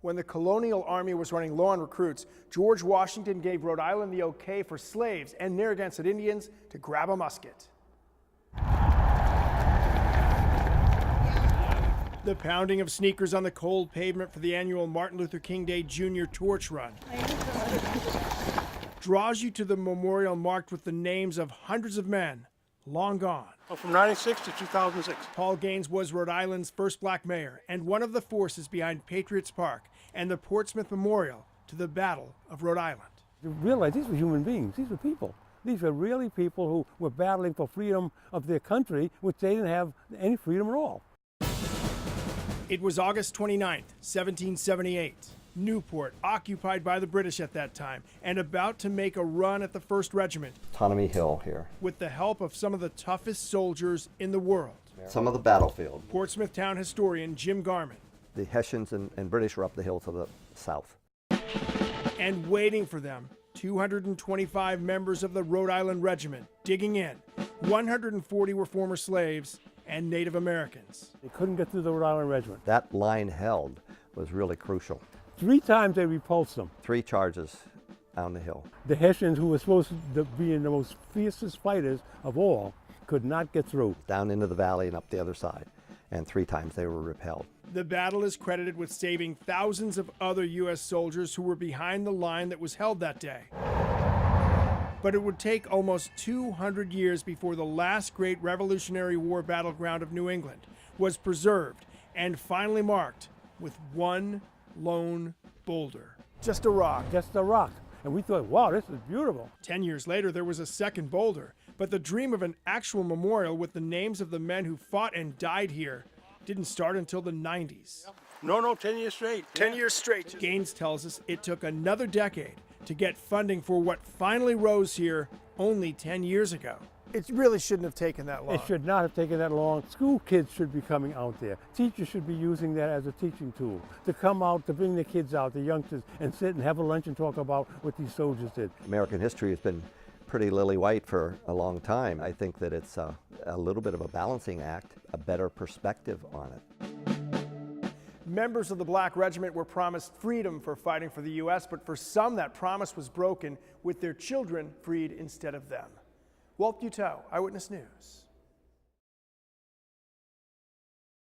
When the colonial army was running low on recruits, George Washington gave Rhode Island the okay for slaves and Narragansett Indians to grab a musket. The pounding of sneakers on the cold pavement for the annual Martin Luther King Day Jr. Torch Run draws you to the memorial marked with the names of hundreds of men long gone. From 96 to 2006. Paul Gaines was Rhode Island's first black mayor and one of the forces behind Patriots Park and the Portsmouth Memorial to the Battle of Rhode Island. You realize these were human beings, these were people. These were really people who were battling for freedom of their country, which they didn't have any freedom at all. It was August 29th, 1778. Newport, occupied by the British at that time, and about to make a run at the 1st Regiment. Autonomy Hill here. With the help of some of the toughest soldiers in the world. Some of the battlefield. Portsmouth town historian Jim Garman. The Hessians and British were up the hill to the south. And waiting for them, 225 members of the Rhode Island Regiment digging in. 140 were former slaves and Native Americans. They couldn't get through the Rhode Island Regiment. That line held was really crucial. 3 times they repulsed them. 3 charges down the hill. The Hessians, who were supposed to be the most fiercest fighters of all, could not get through. Down into the valley and up the other side. And 3 times they were repelled. The battle is credited with saving thousands of other U.S. soldiers who were behind the line that was held that day. But it would take almost 200 years before the last great Revolutionary War battleground of New England was preserved and finally marked with one lone boulder. Just a rock. Just a rock. And we thought, wow, this is beautiful. 10 years later, there was a second boulder, but the dream of an actual memorial with the names of the men who fought and died here didn't start until the 90s. No, 10 years straight. 10 years straight. Gaines tells us it took another decade to get funding for what finally rose here only 10 years ago. It really shouldn't have taken that long. It should not have taken that long. School kids should be coming out there. Teachers should be using that as a teaching tool. To come out, to bring the kids out, the youngsters, and sit and have a lunch and talk about what these soldiers did. American history has been pretty lily-white for a long time. I think that it's a little bit of a balancing act, a better perspective on it. Members of the Black Regiment were promised freedom for fighting for the U.S., but for some that promise was broken with their children freed instead of them. Walt Buteau, Eyewitness News.